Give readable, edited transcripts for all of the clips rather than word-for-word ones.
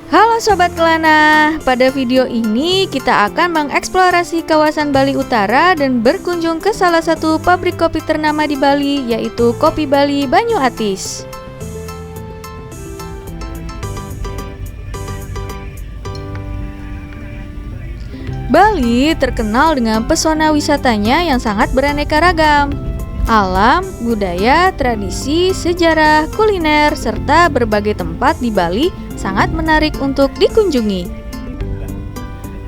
Halo Sobat Kelana, pada video ini kita akan mengeksplorasi kawasan Bali Utara dan berkunjung ke salah satu pabrik kopi ternama di Bali, yaitu Kopi Bali Banyu Atis. Bali terkenal dengan pesona wisatanya yang sangat beraneka ragam. Alam, budaya, tradisi, sejarah, kuliner, serta berbagai tempat di Bali sangat menarik untuk dikunjungi.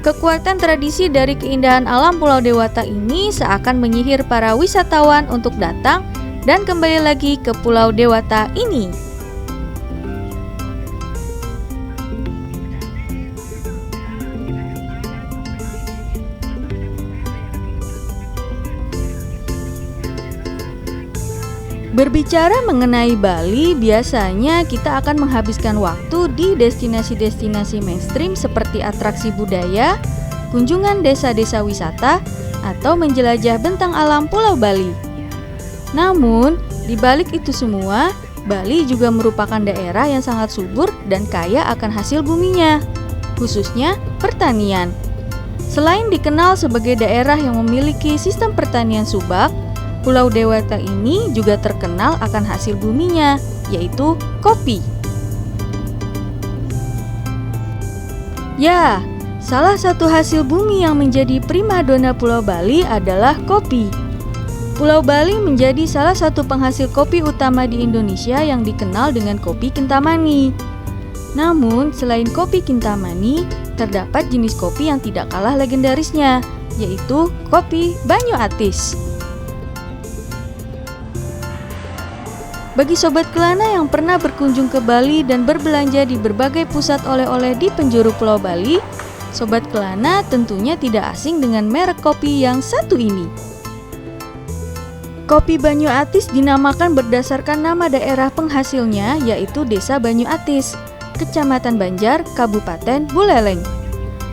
Kekuatan tradisi dari keindahan alam Pulau Dewata ini seakan menyihir para wisatawan untuk datang dan kembali lagi ke Pulau Dewata ini. Berbicara mengenai Bali, biasanya kita akan menghabiskan waktu di destinasi-destinasi mainstream seperti atraksi budaya, kunjungan desa-desa wisata, atau menjelajah bentang alam Pulau Bali. Namun, di balik itu semua, Bali juga merupakan daerah yang sangat subur dan kaya akan hasil buminya, khususnya pertanian. Selain dikenal sebagai daerah yang memiliki sistem pertanian subak, Pulau Dewata ini juga terkenal akan hasil buminya, yaitu kopi. Ya, salah satu hasil bumi yang menjadi primadona Pulau Bali adalah kopi. Pulau Bali menjadi salah satu penghasil kopi utama di Indonesia yang dikenal dengan kopi Kintamani. Namun, selain kopi Kintamani, terdapat jenis kopi yang tidak kalah legendarisnya, yaitu kopi Banyu Atis. Bagi Sobat Kelana yang pernah berkunjung ke Bali dan berbelanja di berbagai pusat oleh-oleh di penjuru Pulau Bali, Sobat Kelana tentunya tidak asing dengan merek kopi yang satu ini. Kopi Banyu Atis dinamakan berdasarkan nama daerah penghasilnya, yaitu Desa Banyu Atis, Kecamatan Banjar, Kabupaten Buleleng.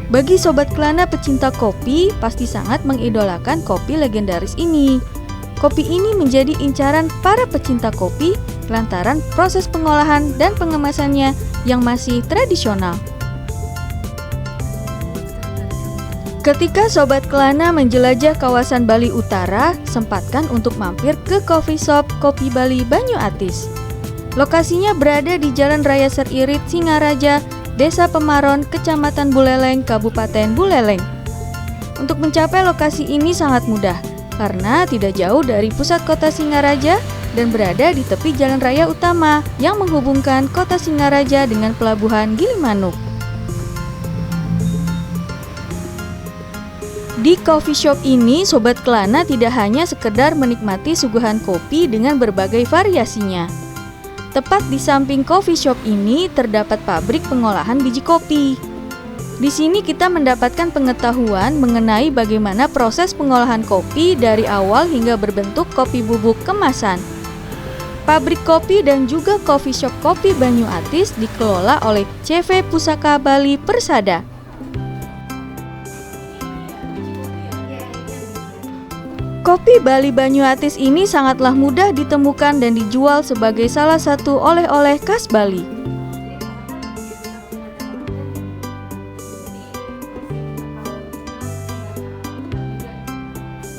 Bagi Sobat Kelana pecinta kopi, pasti sangat mengidolakan kopi legendaris ini. Kopi ini menjadi incaran para pecinta kopi lantaran proses pengolahan dan pengemasannya yang masih tradisional. Ketika Sobat Kelana menjelajah kawasan Bali Utara, sempatkan untuk mampir ke coffee shop Kopi Bali Banyu Atis. Lokasinya berada di Jalan Raya Seririt, Singaraja, Desa Pemaron, Kecamatan Buleleng, Kabupaten Buleleng. Untuk mencapai lokasi ini sangat mudah, karena tidak jauh dari pusat kota Singaraja dan berada di tepi jalan raya utama yang menghubungkan kota Singaraja dengan pelabuhan Gilimanuk. Di coffee shop ini, Sobat Kelana tidak hanya sekedar menikmati suguhan kopi dengan berbagai variasinya. Tepat di samping coffee shop ini terdapat pabrik pengolahan biji kopi. Di sini kita mendapatkan pengetahuan mengenai bagaimana proses pengolahan kopi dari awal hingga berbentuk kopi bubuk kemasan. Pabrik kopi dan juga coffee shop Kopi Banyu Atis dikelola oleh CV Pusaka Bali Persada. Kopi Bali Banyu Atis ini sangatlah mudah ditemukan dan dijual sebagai salah satu oleh-oleh khas Bali.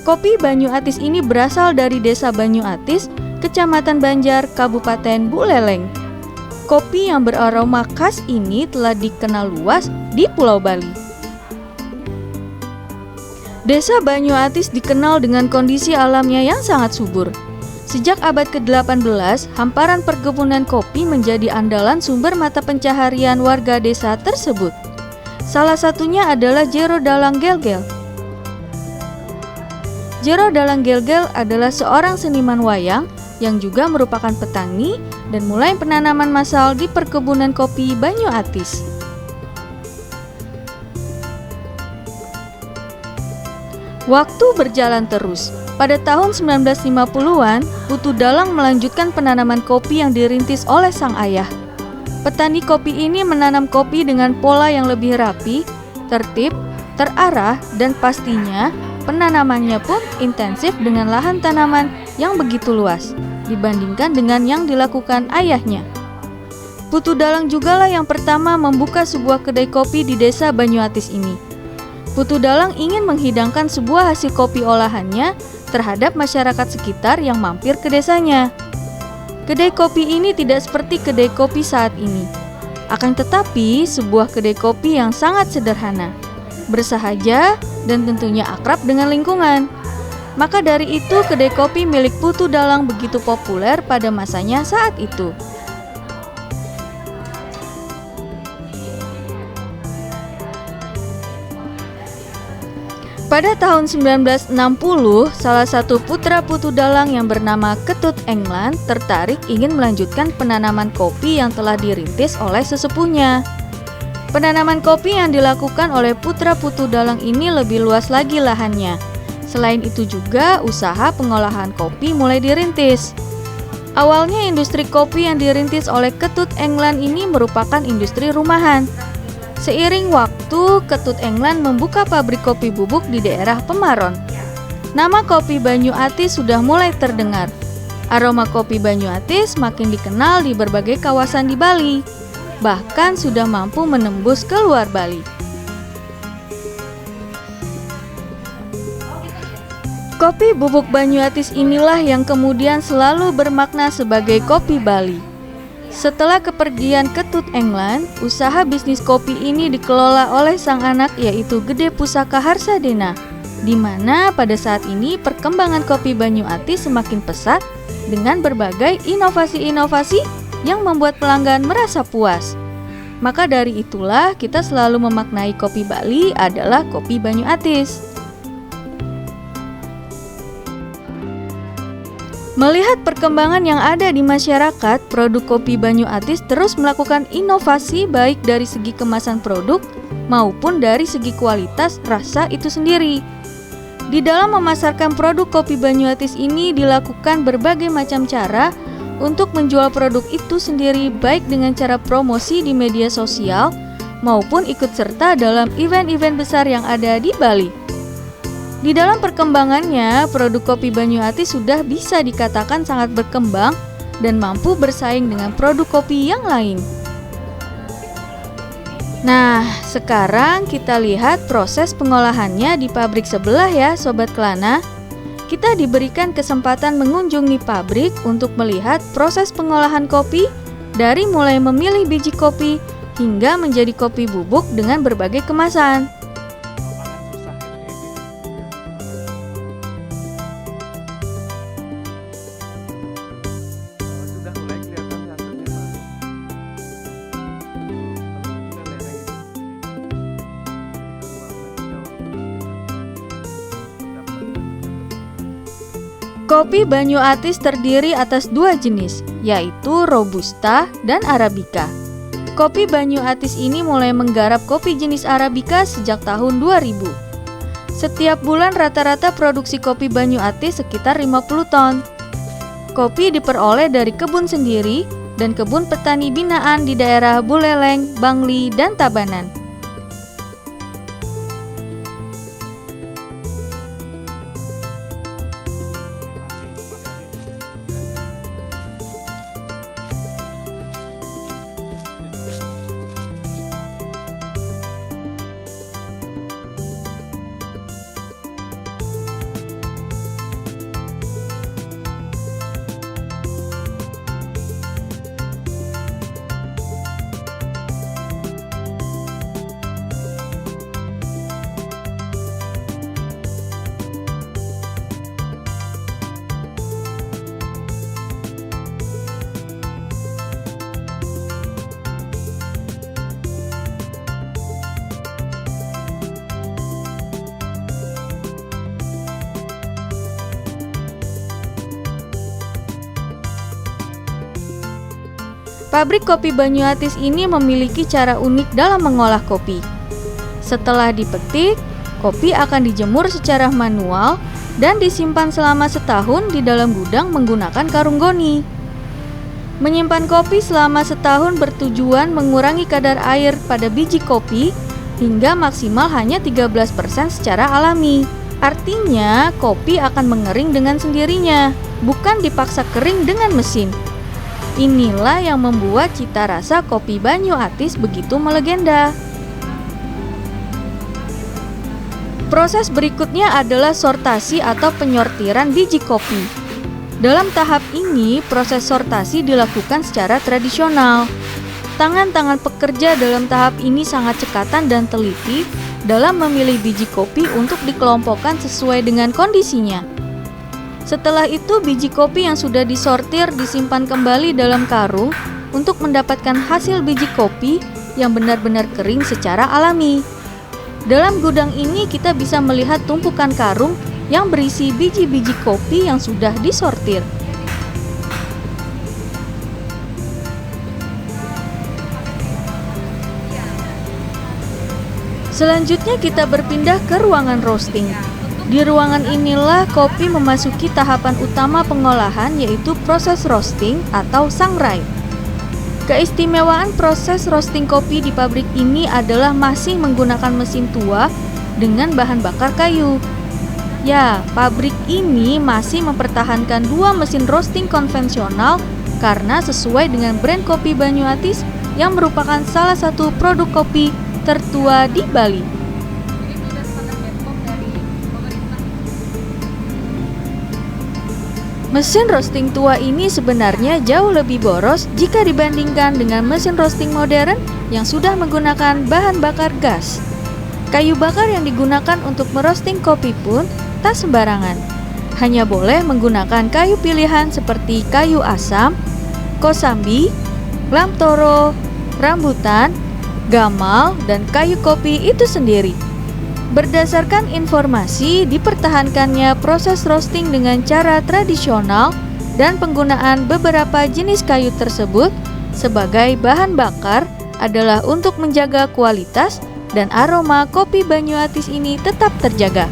Kopi Banyu Atis ini berasal dari Desa Banyu Atis, Kecamatan Banjar, Kabupaten Buleleng. Kopi yang beraroma khas ini telah dikenal luas di Pulau Bali. Desa Banyu Atis dikenal dengan kondisi alamnya yang sangat subur. Sejak abad ke-18, hamparan perkebunan kopi menjadi andalan sumber mata pencaharian warga desa tersebut. Salah satunya adalah Jero Dalang Gelgel. Jero Dalang Gelgel adalah seorang seniman wayang yang juga merupakan petani dan mulai penanaman massal di perkebunan kopi Banyu Atis. Waktu berjalan terus. Pada tahun 1950-an, Putu Dalang melanjutkan penanaman kopi yang dirintis oleh sang ayah. Petani kopi ini menanam kopi dengan pola yang lebih rapi, tertib, terarah, dan pastinya penanamannya pun intensif dengan lahan tanaman yang begitu luas dibandingkan dengan yang dilakukan ayahnya. Putu Dalang jugalah yang pertama membuka sebuah kedai kopi di desa Banyuatis ini. Putu Dalang ingin menghidangkan sebuah hasil kopi olahannya terhadap masyarakat sekitar yang mampir ke desanya. Kedai kopi ini tidak seperti kedai kopi saat ini. Akan tetapi, sebuah kedai kopi yang sangat sederhana, bersahaja, dan tentunya akrab dengan lingkungan. Maka dari itu, kedai kopi milik Putu Dalang begitu populer pada masanya saat itu. Pada tahun 1960, salah satu putra Putu Dalang yang bernama Ketut Englan tertarik ingin melanjutkan penanaman kopi yang telah dirintis oleh sesepuhnya. Penanaman kopi yang dilakukan oleh putra Putu Dalang ini lebih luas lagi lahannya. Selain itu juga, usaha pengolahan kopi mulai dirintis. Awalnya industri kopi yang dirintis oleh Ketut Englan ini merupakan industri rumahan. Seiring waktu, Ketut Englan membuka pabrik kopi bubuk di daerah Pemaron. Nama kopi Banyuatis sudah mulai terdengar. Aroma kopi Banyuatis makin dikenal di berbagai kawasan di Bali, bahkan sudah mampu menembus ke luar Bali. Kopi bubuk Banyuatis inilah yang kemudian selalu bermakna sebagai kopi Bali. Setelah kepergian Ketut Englan, usaha bisnis kopi ini dikelola oleh sang anak yaitu Gede Pusaka Harsadena, di mana pada saat ini perkembangan kopi Banyuatis semakin pesat dengan berbagai inovasi-inovasi yang membuat pelanggan merasa puas. Maka dari itulah kita selalu memaknai kopi Bali adalah kopi Banyuatis. Melihat perkembangan yang ada di masyarakat, produk kopi Banyuatis terus melakukan inovasi baik dari segi kemasan produk maupun dari segi kualitas rasa itu sendiri. Di dalam memasarkan produk kopi Banyuatis ini dilakukan berbagai macam cara untuk menjual produk itu sendiri baik dengan cara promosi di media sosial maupun ikut serta dalam event-event besar yang ada di Bali. Di dalam perkembangannya, produk kopi Banyuatis sudah bisa dikatakan sangat berkembang dan mampu bersaing dengan produk kopi yang lain. Nah, sekarang kita lihat proses pengolahannya di pabrik sebelah ya, Sobat Kelana. Kita diberikan kesempatan mengunjungi pabrik untuk melihat proses pengolahan kopi dari mulai memilih biji kopi hingga menjadi kopi bubuk dengan berbagai kemasan. Kopi Banyuatis terdiri atas dua jenis, yaitu Robusta dan Arabica. Kopi Banyuatis ini mulai menggarap kopi jenis Arabica sejak tahun 2000. Setiap bulan rata-rata produksi kopi Banyuatis sekitar 50 ton. Kopi diperoleh dari kebun sendiri dan kebun petani binaan di daerah Buleleng, Bangli, dan Tabanan. Pabrik kopi Banyuatis ini memiliki cara unik dalam mengolah kopi. Setelah dipetik, kopi akan dijemur secara manual dan disimpan selama setahun di dalam gudang menggunakan karung goni. Menyimpan kopi selama setahun bertujuan mengurangi kadar air pada biji kopi hingga maksimal hanya 13% secara alami. Artinya, kopi akan mengering dengan sendirinya, bukan dipaksa kering dengan mesin. Inilah yang membuat cita rasa kopi Banyu Atis begitu melegenda. Proses berikutnya adalah sortasi atau penyortiran biji kopi. Dalam tahap ini, proses sortasi dilakukan secara tradisional. Tangan-tangan pekerja dalam tahap ini sangat cekatan dan teliti dalam memilih biji kopi untuk dikelompokkan sesuai dengan kondisinya. Setelah itu, biji kopi yang sudah disortir disimpan kembali dalam karung untuk mendapatkan hasil biji kopi yang benar-benar kering secara alami. Dalam gudang ini kita bisa melihat tumpukan karung yang berisi biji-biji kopi yang sudah disortir. Selanjutnya kita berpindah ke ruangan roasting. Di ruangan inilah kopi memasuki tahapan utama pengolahan, yaitu proses roasting atau sangrai. Keistimewaan proses roasting kopi di pabrik ini adalah masih menggunakan mesin tua dengan bahan bakar kayu. Ya, pabrik ini masih mempertahankan dua mesin roasting konvensional karena sesuai dengan brand kopi Banyu Atis yang merupakan salah satu produk kopi tertua di Bali. Mesin roasting tua ini sebenarnya jauh lebih boros jika dibandingkan dengan mesin roasting modern yang sudah menggunakan bahan bakar gas. Kayu bakar yang digunakan untuk merosting kopi pun tak sembarangan. Hanya boleh menggunakan kayu pilihan seperti kayu asam, kosambi, lamtoro, rambutan, gamal, dan kayu kopi itu sendiri. Berdasarkan informasi, dipertahankannya proses roasting dengan cara tradisional dan penggunaan beberapa jenis kayu tersebut sebagai bahan bakar adalah untuk menjaga kualitas dan aroma kopi Banyu Atis ini tetap terjaga.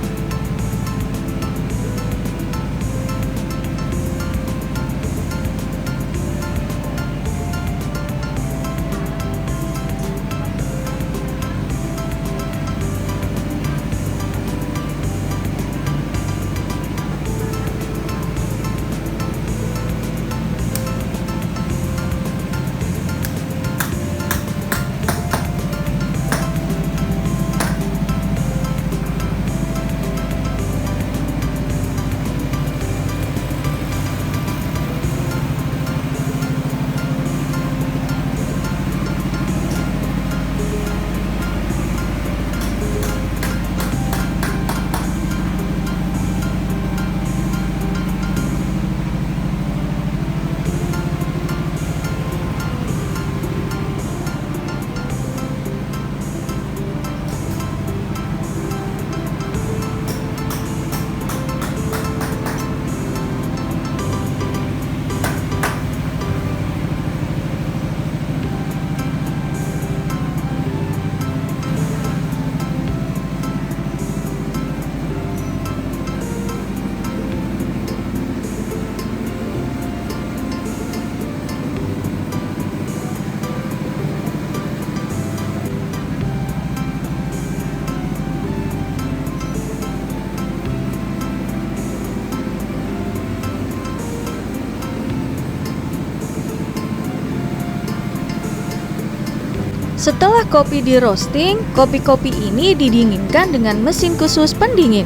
Setelah kopi di roasting, kopi-kopi ini didinginkan dengan mesin khusus pendingin.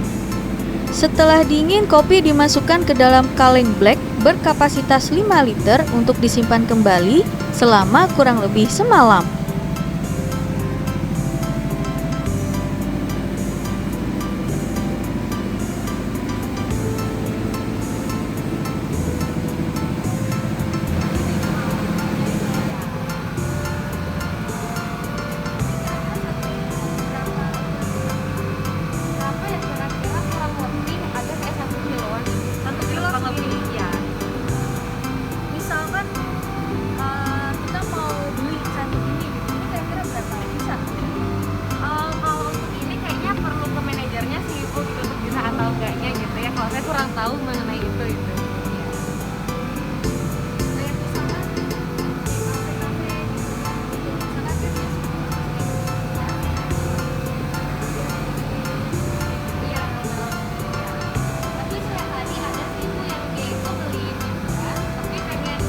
Setelah dingin, kopi dimasukkan ke dalam kaleng black berkapasitas 5 liter untuk disimpan kembali selama kurang lebih semalam. Kurang tahu mengenai itu. Tapi saya tadi ada sih Bu yang dia itu beli juga, tapi pengen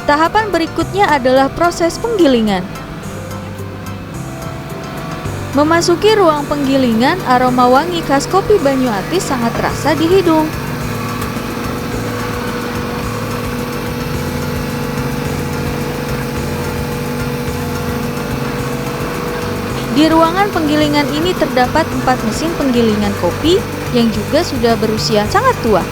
Tahapan berikutnya adalah proses penggilingan. Memasuki ruang penggilingan, aroma wangi khas kopi Banyu Atis sangat terasa di hidung. Di ruangan penggilingan ini terdapat 4 mesin penggilingan kopi yang juga sudah berusia sangat tua.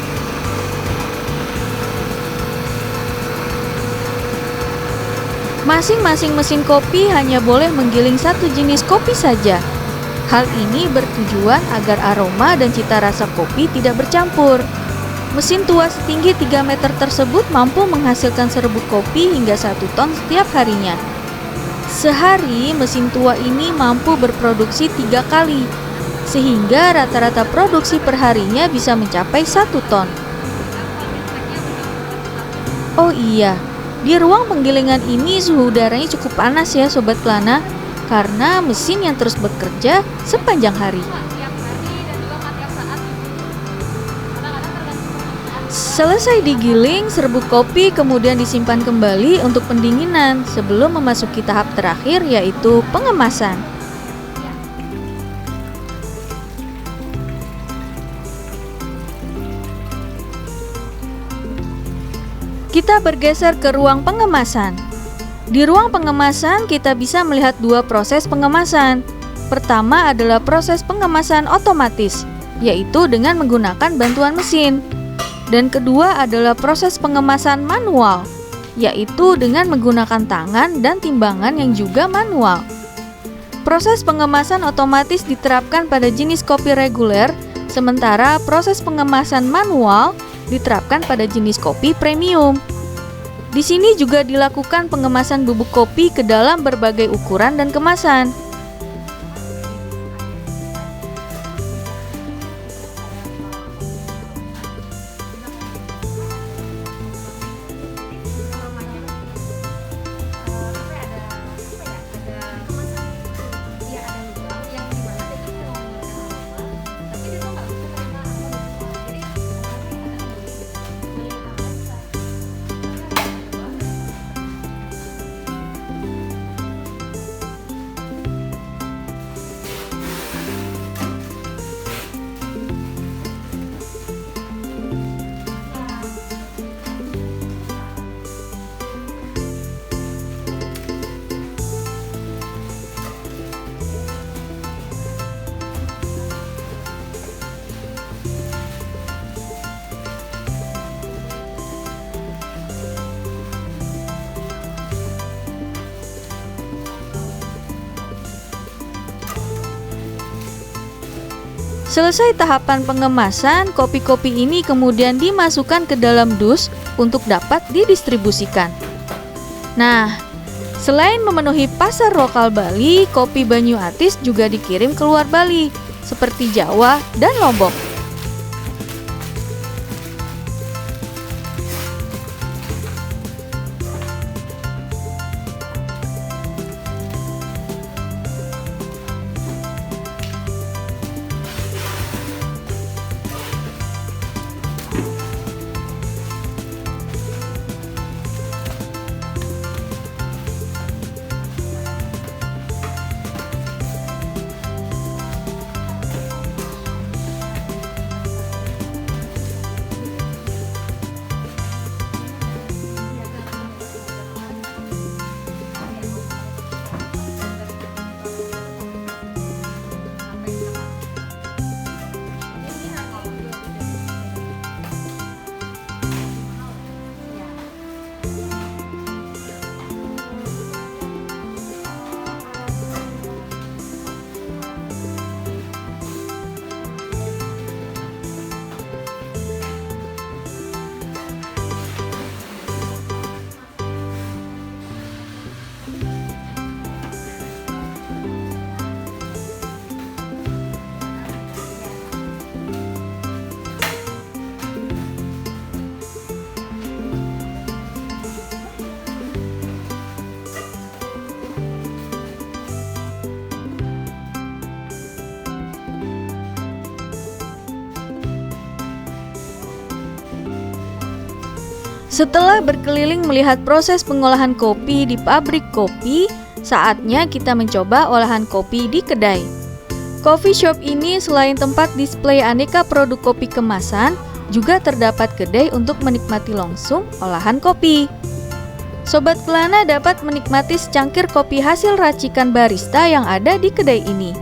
Masing-masing mesin kopi hanya boleh menggiling satu jenis kopi saja. Hal ini bertujuan agar aroma dan cita rasa kopi tidak bercampur. Mesin tua setinggi 3 meter tersebut mampu menghasilkan serbuk kopi hingga 1 ton setiap harinya. Sehari, mesin tua ini mampu berproduksi 3 kali, sehingga rata-rata produksi perharinya bisa mencapai 1 ton. Oh iya, di ruang penggilingan ini suhu udaranya cukup panas ya Sobat Kelana, karena mesin yang terus bekerja sepanjang hari. Selesai digiling, serbuk kopi kemudian disimpan kembali untuk pendinginan sebelum memasuki tahap terakhir, yaitu pengemasan. Kita bergeser ke ruang pengemasan. Di ruang pengemasan kita bisa melihat 2 proses pengemasan. Pertama adalah proses pengemasan otomatis, yaitu dengan menggunakan bantuan mesin. Dan kedua adalah proses pengemasan manual, yaitu dengan menggunakan tangan dan timbangan yang juga manual. Proses pengemasan otomatis diterapkan pada jenis kopi reguler, sementara proses pengemasan manual diterapkan pada jenis kopi premium. Di sini juga dilakukan pengemasan bubuk kopi ke dalam berbagai ukuran dan kemasan. Selesai tahapan pengemasan, kopi-kopi ini kemudian dimasukkan ke dalam dus untuk dapat didistribusikan. Nah, selain memenuhi pasar lokal Bali, kopi Banyu Atis juga dikirim ke luar Bali, seperti Jawa dan Lombok. Setelah berkeliling melihat proses pengolahan kopi di pabrik kopi, saatnya kita mencoba olahan kopi di kedai. Coffee shop ini selain tempat display aneka produk kopi kemasan, juga terdapat kedai untuk menikmati langsung olahan kopi. Sobat Kelana dapat menikmati secangkir kopi hasil racikan barista yang ada di kedai ini.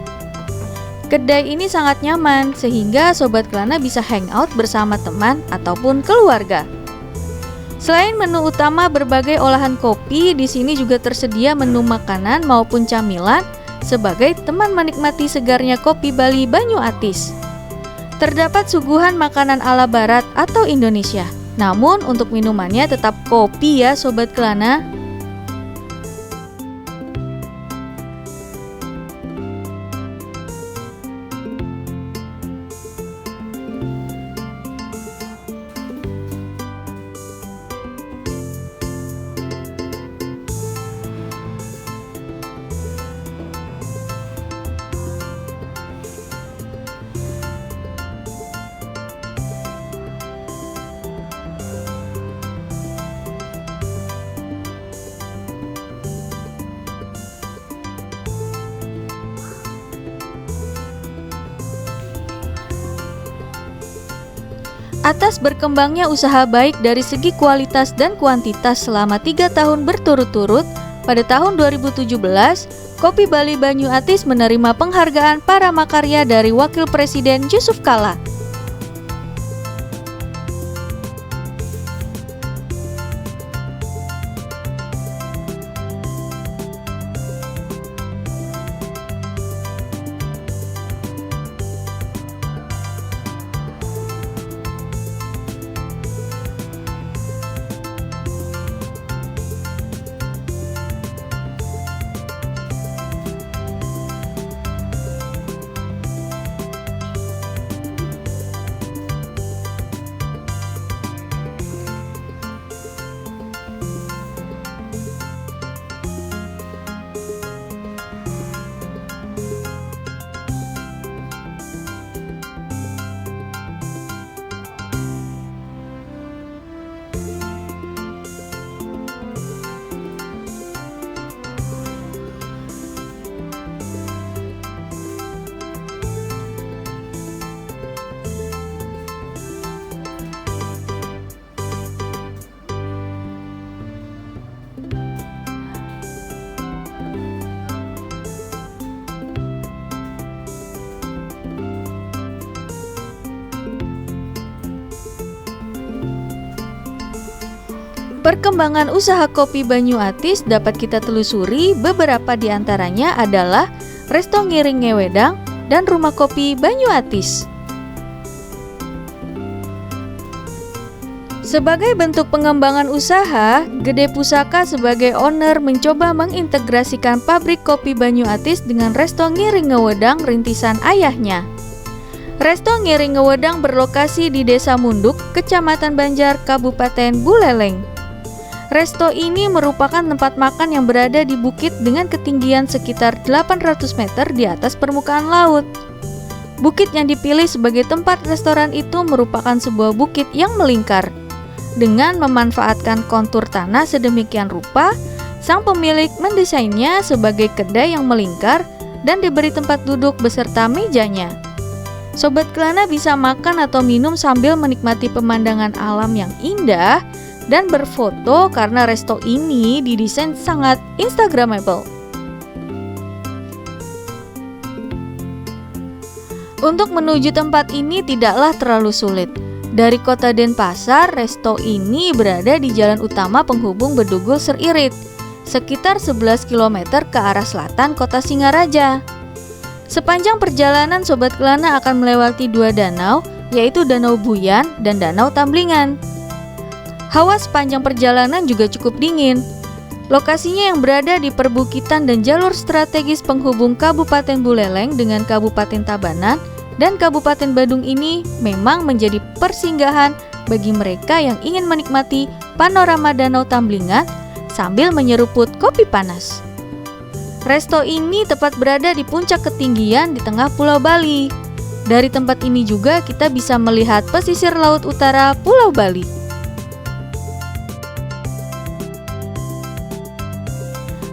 Kedai ini sangat nyaman sehingga Sobat Kelana bisa hangout bersama teman ataupun keluarga. Selain menu utama berbagai olahan kopi, di sini juga tersedia menu makanan maupun camilan sebagai teman menikmati segarnya kopi Bali Banyu Atis. Terdapat suguhan makanan ala barat atau Indonesia. Namun untuk minumannya tetap kopi ya Sobat Kelana. Atas berkembangnya usaha baik dari segi kualitas dan kuantitas selama 3 tahun berturut-turut, pada tahun 2017, Kopi Bali Banyu Atis menerima penghargaan para makarya dari Wakil Presiden Yusuf Kala. Perkembangan usaha kopi Banyu Atis dapat kita telusuri, beberapa di antaranya adalah Resto Ngiring Ngewedang dan Rumah Kopi Banyu Atis. Sebagai bentuk pengembangan usaha, Gede Pusaka sebagai owner mencoba mengintegrasikan pabrik kopi Banyu Atis dengan Resto Ngiring Ngewedang rintisan ayahnya. Resto Ngiring Ngewedang berlokasi di Desa Munduk, Kecamatan Banjar, Kabupaten Buleleng. Resto ini merupakan tempat makan yang berada di bukit dengan ketinggian sekitar 800 meter di atas permukaan laut. Bukit yang dipilih sebagai tempat restoran itu merupakan sebuah bukit yang melingkar. Dengan memanfaatkan kontur tanah sedemikian rupa, sang pemilik mendesainnya sebagai kedai yang melingkar dan diberi tempat duduk beserta mejanya. Sobat Kelana bisa makan atau minum sambil menikmati pemandangan alam yang indah dan berfoto karena resto ini didesain sangat instagramable. Untuk menuju tempat ini tidaklah terlalu sulit. Dari kota Denpasar, resto ini berada di jalan utama penghubung Bedugul Seririt, sekitar 11 km ke arah selatan kota Singaraja. Sepanjang perjalanan Sobat Kelana akan melewati 2 danau, yaitu Danau Buyan dan Danau Tamblingan. Hawa sepanjang perjalanan juga cukup dingin. Lokasinya yang berada di perbukitan dan jalur strategis penghubung Kabupaten Buleleng dengan Kabupaten Tabanan dan Kabupaten Badung ini memang menjadi persinggahan bagi mereka yang ingin menikmati panorama Danau Tamblingan sambil menyeruput kopi panas. Resto ini tepat berada di puncak ketinggian di tengah Pulau Bali. Dari tempat ini juga kita bisa melihat pesisir laut utara Pulau Bali.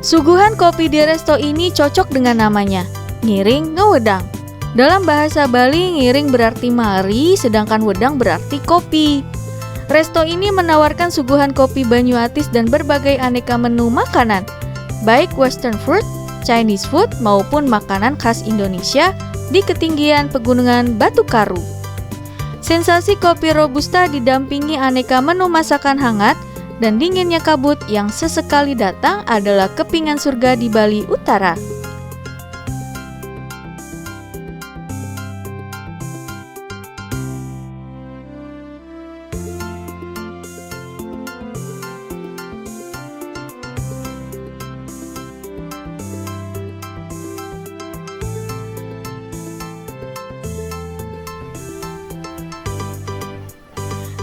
Suguhan kopi di resto ini cocok dengan namanya, ngiring ngewedang. Dalam bahasa Bali, ngiring berarti mari, sedangkan wedang berarti kopi. Resto ini menawarkan suguhan kopi Banyu Atis dan berbagai aneka menu makanan, baik western food, Chinese food, maupun makanan khas Indonesia di ketinggian pegunungan Batu Karu. Sensasi kopi Robusta didampingi aneka menu masakan hangat dan dinginnya kabut yang sesekali datang adalah kepingan surga di Bali Utara.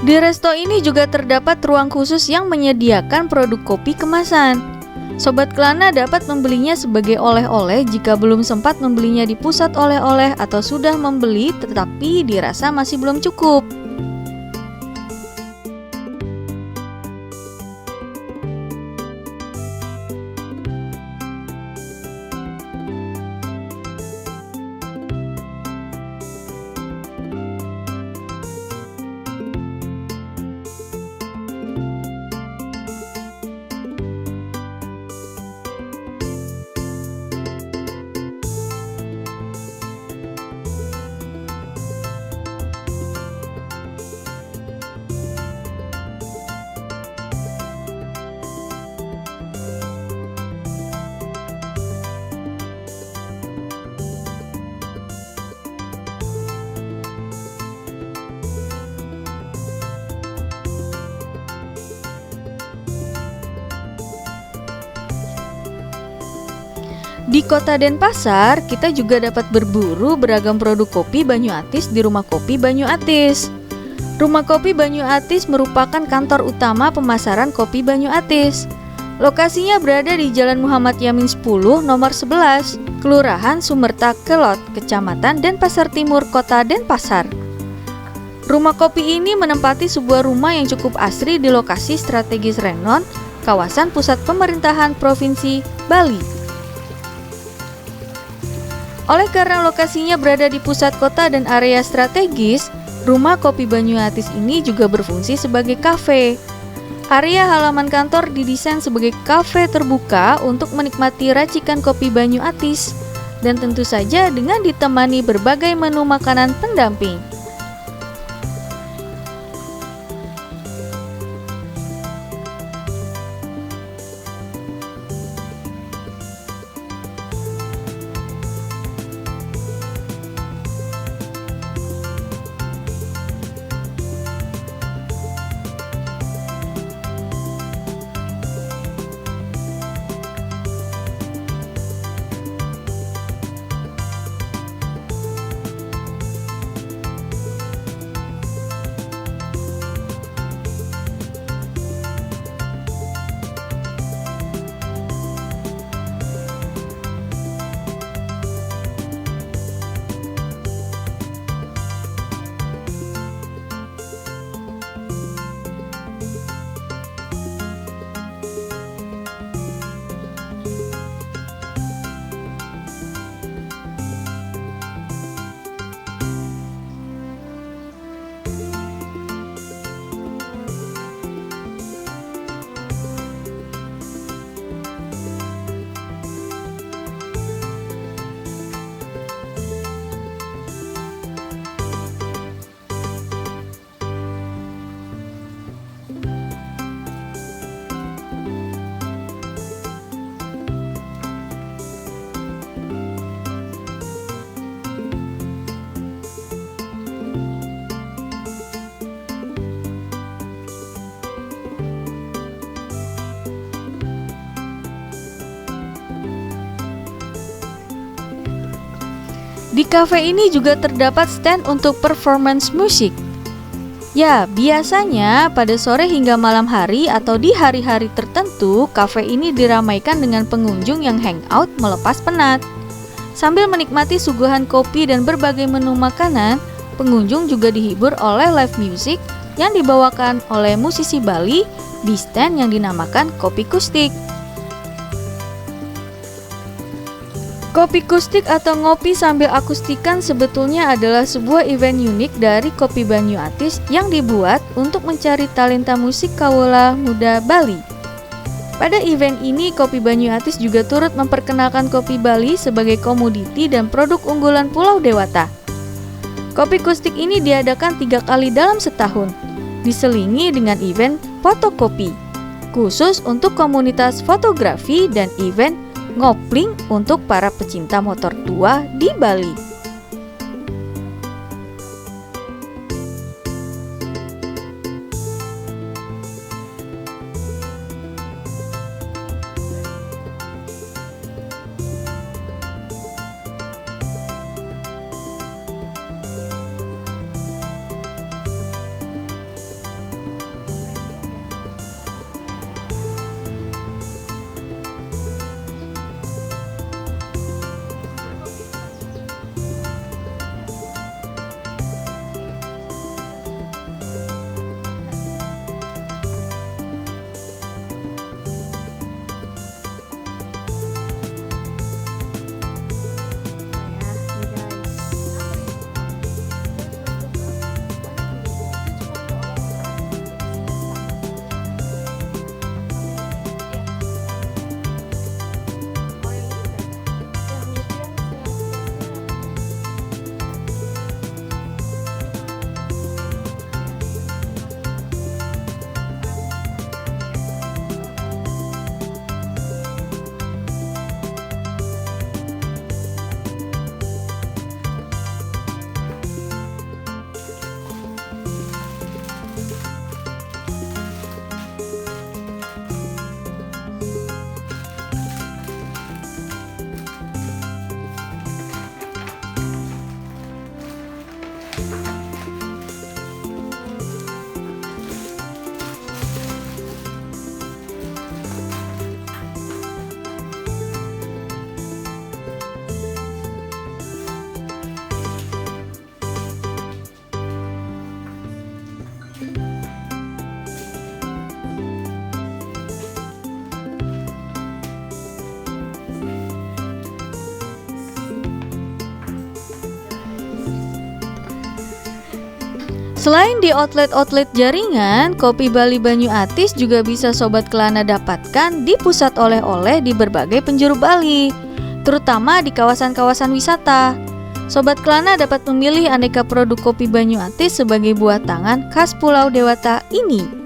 Di resto ini juga terdapat ruang khusus yang menyediakan produk kopi kemasan. Sobat Kelana dapat membelinya sebagai oleh-oleh jika belum sempat membelinya di pusat oleh-oleh atau sudah membeli tetapi dirasa masih belum cukup. Di kota Denpasar, kita juga dapat berburu beragam produk kopi Banyu Atis di Rumah Kopi Banyu Atis. Rumah Kopi Banyu Atis merupakan kantor utama pemasaran kopi Banyu Atis. Lokasinya berada di Jalan Muhammad Yamin 10, nomor 11, Kelurahan Sumerta Kelot, Kecamatan Denpasar Timur, Kota Denpasar. Rumah kopi ini menempati sebuah rumah yang cukup asri di lokasi strategis Renon, kawasan pusat pemerintahan Provinsi Bali. Oleh karena lokasinya berada di pusat kota dan area strategis, Rumah Kopi Banyu Atis ini juga berfungsi sebagai kafe. Area halaman kantor didesain sebagai kafe terbuka untuk menikmati racikan kopi Banyu Atis, dan tentu saja dengan ditemani berbagai menu makanan pendamping. Di kafe ini juga terdapat stand untuk performance musik. Ya, biasanya pada sore hingga malam hari atau di hari-hari tertentu, kafe ini diramaikan dengan pengunjung yang hangout melepas penat. Sambil menikmati suguhan kopi dan berbagai menu makanan, pengunjung juga dihibur oleh live music yang dibawakan oleh musisi Bali di stand yang dinamakan Kopi Kustik. Kopi kustik atau ngopi sambil akustikan sebetulnya adalah sebuah event unik dari Kopi Banyu Atis yang dibuat untuk mencari talenta musik kawula muda Bali. Pada event ini, Kopi Banyu Atis juga turut memperkenalkan kopi Bali sebagai komoditi dan produk unggulan Pulau Dewata. Kopi kustik ini diadakan 3 kali dalam setahun, diselingi dengan event fotokopi, khusus untuk komunitas fotografi dan event ngopling untuk para pecinta motor tua di Bali. Selain di outlet-outlet jaringan, kopi Bali Banyu Atis juga bisa Sobat Kelana dapatkan di pusat oleh-oleh di berbagai penjuru Bali, terutama di kawasan-kawasan wisata. Sobat Kelana dapat memilih aneka produk kopi Banyu Atis sebagai buah tangan khas Pulau Dewata ini.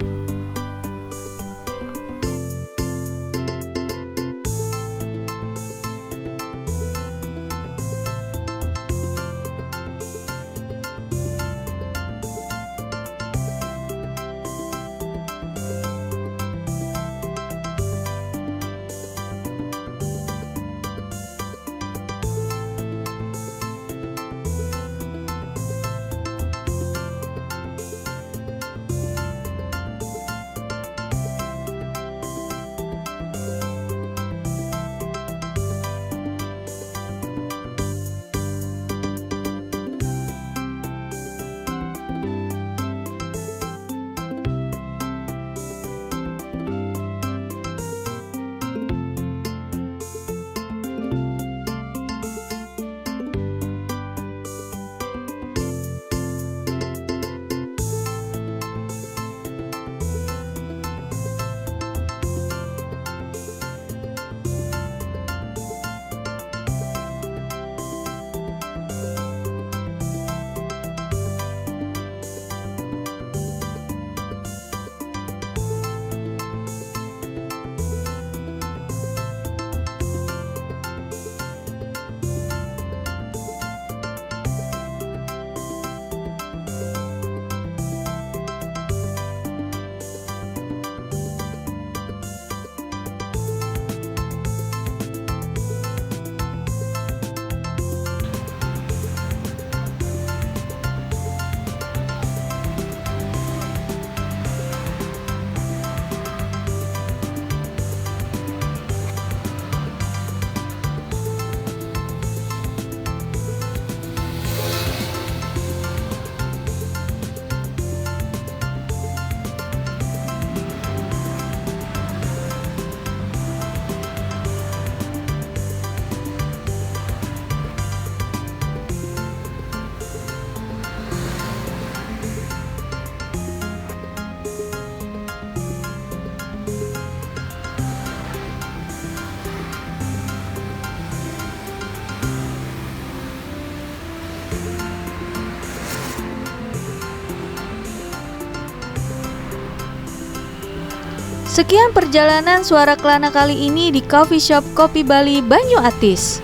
Sekian perjalanan Suara Kelana kali ini di Coffee Shop Kopi Bali Banyu Atis.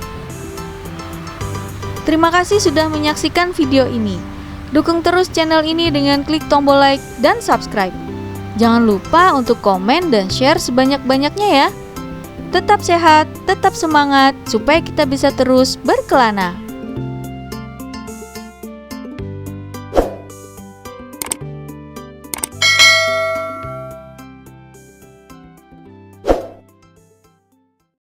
Terima kasih sudah menyaksikan video ini. Dukung terus channel ini dengan klik tombol like dan subscribe. Jangan lupa untuk komen dan share sebanyak-banyaknya ya. Tetap sehat, tetap semangat, supaya kita bisa terus berkelana.